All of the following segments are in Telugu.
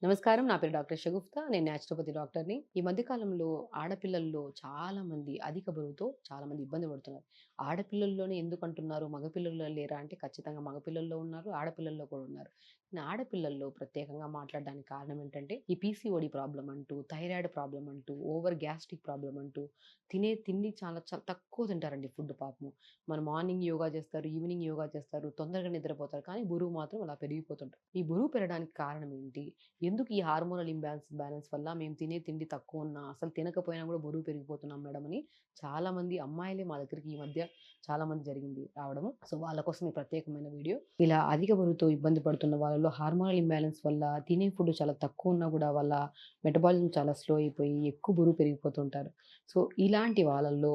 నమస్కారం. నా పేరు డాక్టర్ షగుఫ్తా. నేను న్యాచురోపతి డాక్టర్‌ని. ఈ మధ్య కాలంలో ఆడపిల్లల్లో చాలామంది అధిక బరువుతో చాలామంది ఇబ్బంది పడుతున్నారు. ఆడపిల్లల్లోనే ఎందుకంటున్నారు? మగపిల్లల్లో లేరా అంటే ఖచ్చితంగా మగపిల్లల్లో ఉన్నారు. ఆడపిల్లల్లో కూడా ఉన్నారు. ఆడపిల్లల్లో ప్రత్యేకంగా మాట్లాడడానికి కారణం ఏంటంటే ఈ పీసీఓడీ ప్రాబ్లమ్ అంటూ, థైరాయిడ్ ప్రాబ్లమ్ అంటూ, ఓవర్ గ్యాస్ట్రిక్ ప్రాబ్లమ్ అంటూ తినే తిండి చాలా తక్కువ తింటారండి ఫుడ్ పాపం. మార్నింగ్ యోగా చేస్తారు, ఈవినింగ్ యోగా చేస్తారు, తొందరగా నిద్రపోతారు. కానీ బరువు మాత్రం అలా పెరిగిపోతుంటారు. ఈ బరువు పెరగడానికి కారణం ఏంటి? ఎందుకు ఈ హార్మోనల్ బ్యాలెన్స్ వల్ల మేము తినే తిండి తక్కువున్నా, అసలు తినకపోయినా గూడా బరువు పెరిగిపోతున్నాం మేడం అని చాలామంది అమ్మాయిలే మా దగ్గరికి ఈ మధ్య చాలామంది జరిగింది రావడము. సో, వాళ్ళ కోసం ఈ ప్రత్యేకమైన వీడియో. ఇలా అధిక బరువుతో ఇబ్బంది పడుతున్న వాళ్ళలో హార్మోనల్ ఇంబాలెన్స్ వల్ల తినే ఫుడ్ చాలా తక్కువున్నా గూడా వాళ్ళ మెటబాలిజం చాలా స్లో అయిపోయి ఎక్కువ బరువు పెరిగిపోతుంటారు. సో, ఇలాంటి వాళ్ళల్లో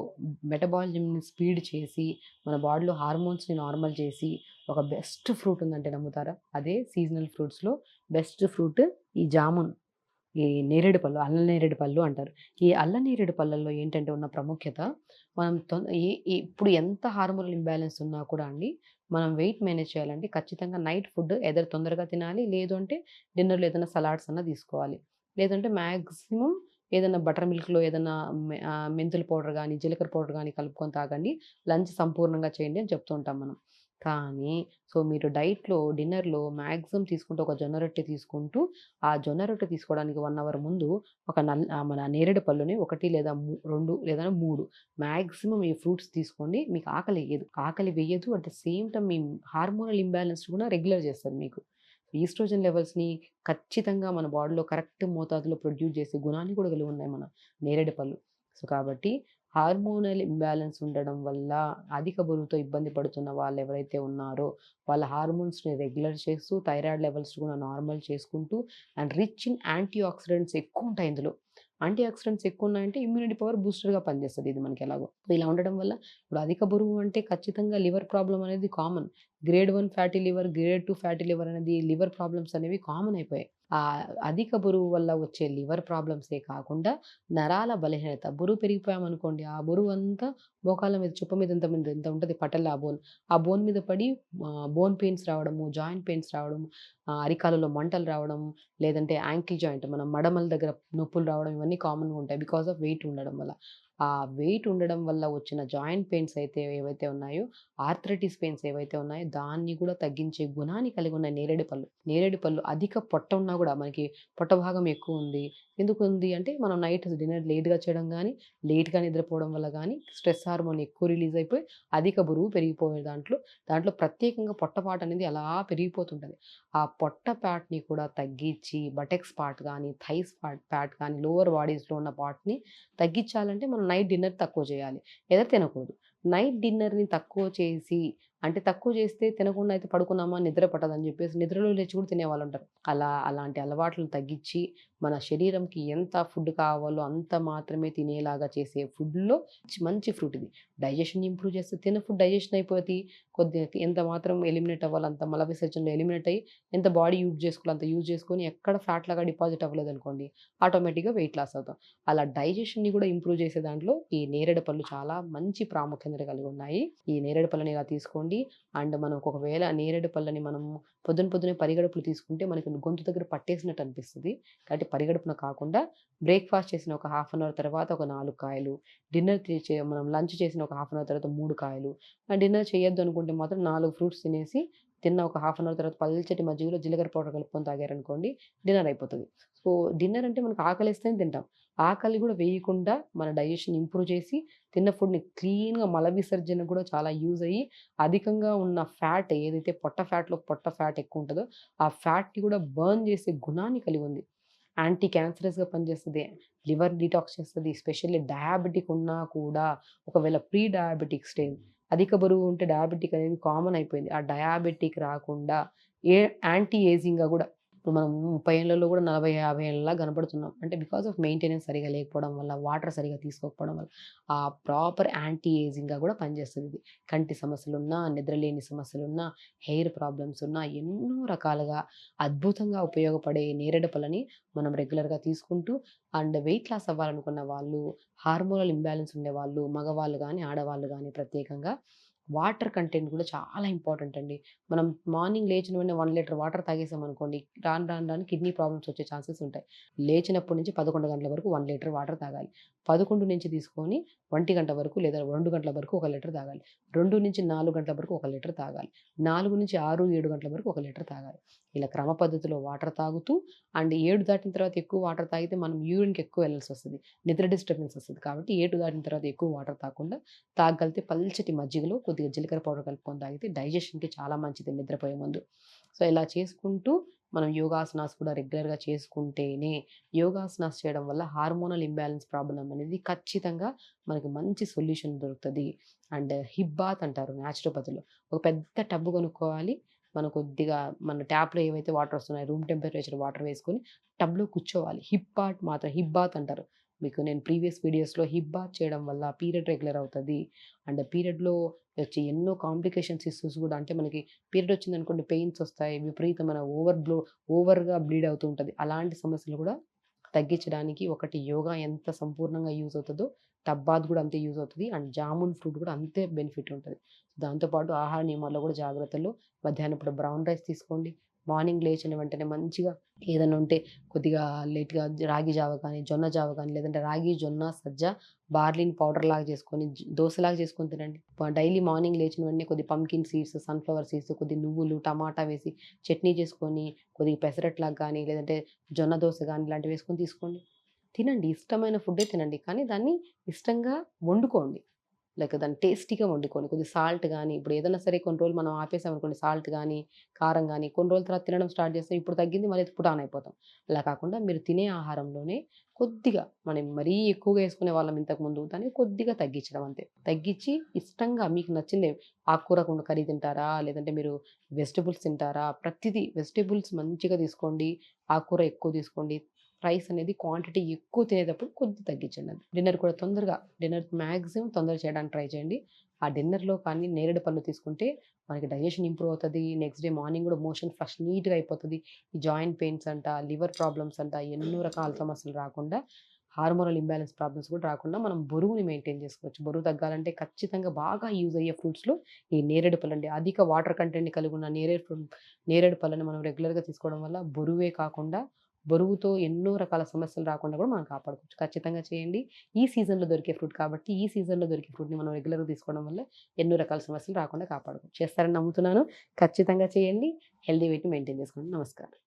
మెటబాలిజంని స్పీడ్ చేసి మన బాడీలో హార్మోన్స్‌ని నార్మల్ చేసి ఒక బెస్ట్ ఫ్రూట్ ఉందంటే నమ్ముతారా? అదే సీజనల్ ఫ్రూట్స్‌లో బెస్ట్ ఫ్రూట్ ఈ జామున్. ఈ నేరేడు పళ్ళు, అల్ల నేరేడు పళ్ళు అంటారు. ఈ అల్ల నేరేడు పళ్ళల్లో ఏంటంటే ఉన్న ప్రాముఖ్యత, మనం తొం ఏ ఏ ఇప్పుడు ఎంత హార్మోనల్ ఇంబాలెన్స్ ఉన్నా కూడా అండి, మనం వెయిట్ మేనేజ్ చేయాలంటే ఖచ్చితంగా నైట్ ఫుడ్ ఎదర్ తొందరగా తినాలి. లేదు అంటే డిన్నర్‌లో ఏదైనా సలాడ్స్ అన్నా తీసుకోవాలి. లేదంటే మాక్సిమం ఏదన్నా బటర్ మిల్క్‌లో ఏదన్నా మెంతుల పౌడర్ గాని, జీలకర్ర పౌడర్ గాని కలుపుకొని తాగండి. లంచ్ సంపూర్ణంగా చేయండి అని చెప్తూ ఉంటాం మనం. కానీ మీరు డైట్‌లో డిన్నర్‌లో మాక్సిమం తీసుకుంటే ఒక జొన్న రొట్టె తీసుకుంటూ, ఆ జొన్న రొట్టె తీసుకోవడానికి 1 అవర్ ముందు మన నేరేడు పళ్ళుని 1 లేదా 2 లేదా 3 మాక్సిమం ఈ ఫ్రూట్స్ తీసుకోండి. మీకు ఆకలేయదు. ఆకలి వేయదు. అట్ ద సేమ్ టైమ్ మీ హార్మోనల్ ఇంబాలెన్స్ కూడా రెగ్యులర్ చేస్తది మీకు. ఈస్ట్రోజన్ లెవెల్స్‌ని ఖచ్చితంగా మన బాడీలో కరెక్ట్ మోతాదులో ప్రొడ్యూస్ చేసే గుణాన్ని కూడా కలిగి ఉన్నాయి మన నేరేడు పళ్ళు. సో, కాబట్టి హార్మోనల్ ఇంబాలెన్స్ ఉండడం వల్ల అధిక బరువుతో ఇబ్బంది పడుతున్న వాళ్ళెవరైతే ఉన్నారో, వాళ్ళ హార్మోన్స్‌ని రెగ్యులర్ చేస్తూ, థైరాయిడ్ లెవెల్స్ కూడా నార్మల్ చేసుకుంటూ and rich in antioxidants ఎక్కువుంటాయి ఇందులో. యాంటీ ఆక్సిడెంట్స్ ఎక్కువున్నాయంటే ఇమ్యూనిటీ పవర్ బూస్టర్‌గా పనిచేస్తది ఇది మనకెలాగో. ఇలా ఉండడం వల్ల ఇప్పుడు అధిక బరువు అంటే ఖచ్చితంగా లివర్ ప్రాబ్లమ్ అనేది common. Grade 1 fatty liver, grade 2 fatty liver అనేది లివర్ ప్రాబ్లమ్స్ అనేవి కామన్ అయిపోయాయి. అధిక బరువు వల్ల వచ్చే లివర్ ప్రాబ్లమ్సే కాకుండా నరాల బలహీనత. బరువు పెరిగిపోయామనుకోండి, ఆ బరువంతా మోకాళ్ళ మీద చుప్ప మీద ఇంత ఉంటది పటల్ ఆ బోన్. ఆ బోన్ మీద పడి బోన్ పెయిన్స్ రావడము, జాయింట్ పెయిన్స్ రావడం, అరికాళ్ళలో మంటలు రావడం, లేదంటే యాంకిల్ జాయింట్ మన మడమల దగ్గర నొప్పులు రావడం ఇవన్నీ కామన్‌గా ఉంటాయి. బికాస్ ఆఫ్ వెయిట్ ఉండడం వల్ల. ఆ వెయిట్ ఉండడం వల్ల వచ్చిన జాయింట్ పెయిన్స్ అయితే ఏవైతే ఉన్నాయో, ఆర్థరైటిస్ పెయిన్స్ ఏవైతే ఉన్నాయో దాన్ని కూడా తగ్గించే గుణాన్ని కలిగి ఉన్నాయి నేరేడు పళ్ళు. నేరేడు పళ్ళు అధిక పొట్ట ఉన్నా కూడా మనకి పొట్ట భాగం ఎక్కువుంది. ఎందుకుంది అంటే మనం నైట్ డిన్నర్ లేట్‌గా చేయడం గానీ, లేట్‌గా నిద్రపోవడం వల్ల గానీ, స్ట్రెస్ హార్మోన్ ఎక్కువ రిలీజ్ అయిపోయి అధిక బరువు పెరిగిపోయే దాంట్లో ప్రత్యేకంగా పొట్టపాటు అనేది అలా పెరిగిపోతుంటది. ఆ పొట్ట ఫ్యాట్‌ని కూడా తగ్గించి బటెక్స్ పార్ట్ గానీ, థైస్ ఫ్యాట్ గానీ, లోవర్ బాడీస్‌లో ఉన్న పార్ట్‌ని తగ్గించాలంటే మనం నైట్ డిన్నర్ తక్కువ చేయాలి. లేదా తినకూడదు. నైట్ డిన్నర్‌ని తక్కువ చేసి అంటే తక్కువ చేస్తే తినకుండా అయితే పడుకున్నామా నిద్ర పట్టదని చెప్పేసి నిద్రలో లేచి కూడా తినేవాళ్ళుంటారు. అలాంటి అలవాట్లను తగ్గించి మన శరీరంకి ఎంత ఫుడ్ కావాలో అంత మాత్రమే తినేలాగా చేసే ఫుడ్‌లో మంచి ఫ్రూట్ ఇది. డైజెషన్ ఇంప్రూవ్ చేస్తది. తిన్న ఫుడ్ డైజెషన్ అయిపోద్ది. కొద్దిగా ఎంత మాత్రం ఎలిమినేట్ అవ్వాలో అంత మల విసర్జనలో ఎలిమినేట్ అయ్యి ఎంత బాడీ యూజ్ చేసుకోవాలో అంత యూజ్ చేసుకొని ఎక్కడ ఫ్యాట్ లాగా డిపాజిట్ అవ్వలేదనుకోండి ఆటోమేటిక్‌గా వెయిట్ లాస్ అవుతాం. అలా డైజెషన్‌ని గూడా ఇంప్రూవ్ చేసే దాంట్లో ఈ నేరేడు పళ్ళు చాలా మంచి ప్రాముఖ్యత కలిగి ఉన్నాయి. ఈ నేరేడు పళ్ళని ఇలా తీసుకోండి. అండ్ మనకు ఒకవేళ నేరేడు పళ్ళని మనము పొద్దున్నే పరిగడుపున తీసుకుంటే మనకి గొంతు దగ్గర పట్టేసినట్టు అనిపిస్తది. కాబట్టి పరిగడుపున కాకుండా బ్రేక్‌ఫాస్ట్ చేసిన ఒక హాఫ్ అన్ అవర్ తర్వాత ఒక 4 కాయలు, డిన్నర్ తి చే మనం లంచ్ చేసిన ఒక హాఫ్ అన్ అవర్ తర్వాత 3 కాయలు, డిన్నర్ చేయొద్దు అనుకుంటే మాత్రం 4 ఫ్రూట్స్ తినేసి తిన్న ఒక హాఫ్ అన్ అవర్ తర్వాత పల్చటి మజ్జిగలో జీలకర్ర పౌడర్ కలుపుకొని తాగారనుకోండి డిన్నర్ అయిపోతది. సో, డిన్నర్ అంటే మనకు ఆకలేస్తేనే తింటాం. ఆకలి గూడా వేయకుండా మన డైజెషన్ ఇంప్రూవ్ చేసి, తిన్న ఫుడ్‌ని క్లీన్‌గా మల విసర్జన కూడా చాలా యూజ్ అయ్యి, అధికంగా ఉన్న ఫ్యాట్ ఏదైతే పొట్ట ఫ్యాట్ ఎక్కువుంటదో, ఆ ఫ్యాట్‌ని కూడా బర్న్ చేసే గుణాన్ని కలిగి ఉంది. యాంటీ క్యాన్సరస్‌గా పనిచేస్తది. లివర్ డీటాక్స్ చేస్తది. ఎస్పెషల్లీ డయాబెటిక్ ఉన్నా కూడా ఒకవేళ ప్రీ డయాబెటిక్ స్టేజ్ అధిక బరువు ఉంటే డయాబెటిక్ అనేది కామన్ అయిపోయింది. ఆ డయాబెటిక్ రాకుండా యాంటీ ఏజింగ్‌గా గూడా ఇప్పుడు మనం 30 ఏళ్లలో కూడా 40, 50 ఏళ్ళలా కనపడుతున్నాం. అంటే బికాస్ ఆఫ్ మెయింటెనెన్స్ సరిగ్గా లేకపోవడం వల్ల, వాటర్ సరిగ్గా తీసుకోకపోవడం వల్ల, ఆ ప్రాపర్ యాంటీ ఏజింగ్‌గా కూడా పనిచేస్తదిది. కంటి సమస్యలున్నా, నిద్రలేని సమస్యలున్నా, హెయిర్ ప్రాబ్లమ్స్ ఉన్నా, ఎన్నో రకాలుగా అద్భుతంగా ఉపయోగపడే నేరేడు పళ్ళని మనం రెగ్యులర్‌గా తీసుకుంటూ అండ్ వెయిట్ లాస్ అవ్వాలనుకున్న వాళ్ళు, హార్మోనల్ ఇంబాలెన్స్ ఉండేవాళ్ళు, మగవాళ్ళు గానీ, ఆడవాళ్ళు గానీ ప్రత్యేకంగా వాటర్ కంటెంట్ కూడా చాలా ఇంపార్టెంట్ అండి. మనం మార్నింగ్ లేచిన వెంటనే 1 లీటర్ వాటర్ తాగేసామనుకోండి, రాను కిడ్నీ ప్రాబ్లమ్స్ వచ్చే ఛాన్సెస్ ఉంటాయి. లేచినప్పటి నుంచి 11 గంటల వరకు 1 లీటర్ వాటర్ తాగాలి. 11 నుంచి తీసుకొని 1 వరకు లేదా 2 గంటల వరకు 1 లీటర్ తాగాలి. 2-4 గంటల వరకు 1 లీటర్ తాగాలి. 4-6, 7 గంటల వరకు 1 లీటర్ తాగాలి. ఇలా క్రమ పద్ధతిలో వాటర్ తాగుతూ అండ్ 7 దాటిన తర్వాత ఎక్కువ వాటర్ తాగితే మనం యూరిన్‌కి ఎక్కువ వెళ్ళాల్సొస్తది. నిద్ర డిస్టర్బెన్స్ వస్తది. కాబట్టి 7 దాటిన తర్వాత ఎక్కువ వాటర్ తాగకుండా తాగగలిగితే పల్చటి మజ్జిగలో కొద్దిగా జీలకర్ర పౌడర్ కలుపుకొని తాగితే డైజెషన్‌కి చాలా మంచిది నిద్రపోయే ముందు. సో, ఇలా చేసుకుంటూ మనం యోగాసనాస్ కూడా రెగ్యులర్‌గా చేసుకుంటేనే యోగాసనాస్ చేయడం వల్ల హార్మోనల్ ఇంబాలెన్స్ ప్రాబ్లమ్ అనేది ఖచ్చితంగా మనకి మంచి సొల్యూషన్ దొరుకుతది. అండ్ హిప్ బాత్ అంటారు న్యాచురోపతిలో. ఒక పెద్ద టబ్ కొనుక్కోవాలి. మనం కొద్దిగా మన ట్యాప్‌లో ఏవైతే వాటర్ వస్తున్నాయో రూమ్ టెంపరేచర్ వాటర్ వేసుకొని టబ్‌లో కూర్చోవాలి. హిప్ బాత్ అంటారు. మీకు నేను ప్రీవియస్ వీడియోస్‌లో హిప్ బాత్ చేయడం వల్ల పీరియడ్ రెగ్యులర్ అవుతది. అండ్ పీరియడ్‌లో వచ్చే ఎన్నో కాంప్లికేషన్స్ ఇష్యూస్ కూడా అంటే మనకి పీరియడ్ వచ్చిందనుకోండి పెయిన్స్ వస్తాయి. విపరీతమైన ఓవర్‌గా బ్లీడ్ అవుతూ ఉంటది. అలాంటి సమస్యలు కూడా తగ్గించడానికి ఒకటి యోగా ఎంత సంపూర్ణంగా యూజ్ అవుతదో, టబ్ బాత్ కూడా అంతే యూజ్ అవుతది. అండ్ జామున్ ఫ్రూట్ కూడా అంతే బెనిఫిట్ ఉంటది. దాంతో పాటు ఆహార నియమాల్లో కూడా జాగ్రత్తలు మధ్యాహ్నం పూట బ్రౌన్ రైస్ తీసుకోండి. మార్నింగ్ లేచిన వెంటనే మంచిగా ఏదన్నా ఉంటే కొద్దిగా లేట్‌గా రాగి జావ కానీ, జొన్న జావ కానీ, లేదంటే రాగి, జొన్న, సజ్జ, బార్లీని పౌడర్‌లాగా చేసుకొని దోసలాగా చేసుకొని తినండి. డైలీ మార్నింగ్ లేచిన వెంటనే కొద్దిగా పంకిన్ సీడ్స్, సన్‌ఫ్లవర్ సీడ్స్, కొద్దిగా నువ్వులు, టమాటా వేసి చట్నీ చేసుకొని, కొద్దిగా పెసరట్లాగా గానీ, లేదంటే జొన్న దోస గానీ ఇలాంటివి వేసుకొని తీసుకోండి. తినండి. ఇష్టమైన ఫుడ్డే తినండి. కానీ దాన్ని ఇష్టంగా వండుకోండి. లైక్ దాన్ని టేస్టీగా వండుకోండి. కొద్దిగా సాల్ట్ గాని, ఇప్పుడు ఏదైనా సరే కొన్ని రోజులు మనం ఆపేసామనుకోండి సాల్ట్ గాని, కారం గాని, కొన్ని రోజుల తర్వాత తినడం స్టార్ట్ చేస్తే ఇప్పుడు తగ్గింది మళ్ళీ పుటాన్ ఆన్ అయిపోతాం. అలా కాకుండా మీరు తినే ఆహారంలోనే కొద్దిగా మనం మరీ ఎక్కువగా ఏసుకునే వాళ్ళం ఇంతకుముందు. దాన్ని కొద్దిగా తగ్గించడం అంతే. తగ్గించి ఇష్టంగా మీకు నచ్చింది ఆకుకూర కర్రీ తింటారా? లేదంటే మీరు వెజిటబుల్స్ తింటారా? ప్రతిదీ వెజిటబుల్స్ మంచిగా తీసుకోండి. ఆకుకూర ఎక్కువ తీసుకోండి. రైస్ అనేది క్వాంటిటీ ఎక్కువ తినేటప్పుడు కొద్దిగా తగ్గించండి అది. డిన్నర్ మాక్సిమం తొందరగా చేయడానికి ట్రై చేయండి. ఆ డిన్నర్‌లో కానీ నేరేడు పళ్ళు తీసుకుంటే మనకి డైజెషన్ ఇంప్రూవ్ అవుతది. నెక్స్ట్ డే మార్నింగ్ కూడా మోషన్ ఫ్రెష్ నీట్‌గా అయిపోతది. ఈ జాయింట్ పెయిన్స్ అంట, లివర్ ప్రాబ్లమ్స్ అంట ఎన్నో రకాల సమస్యలు రాకుండా హార్మోనల్ ఇంబాలెన్స్ ప్రాబ్లమ్స్ కూడా రాకుండా మనం బరువుని మెయింటైన్ చేసుకోవచ్చు. బరువు తగ్గాలంటే ఖచ్చితంగా బాగా యూజ్ అయ్యే ఫ్రూట్స్‌లో ఈ నేరేడు పళ్ళండి. అధిక వాటర్ కంటెంట్‌ని కలిగి ఉన్న నేరేడు పళ్ళని మనం రెగ్యులర్‌గా తీసుకోవడం వల్ల బరువే కాకుండా బరువుతో ఎన్నో రకాల సమస్యలు రాకుండా కూడా మనం కాపాడుకోవచ్చు. ఖచ్చితంగా చేయండి. ఈ సీజన్‌లో దొరికే ఫ్రూట్ కాబట్టి, ఈ సీజన్‌లో దొరికే ఫ్రూట్‌ని మనం రెగ్యులర్‌గా తీసుకోవడం వల్ల ఎన్నో రకాల సమస్యలు రాకుండా కాపాడుకోవచ్చు. చేస్తారని నమ్ముతున్నాను. ఖచ్చితంగా చేయండి. హెల్తీ వెయిట్‌ని మెయింటైన్ చేసుకోండి. నమస్కారం.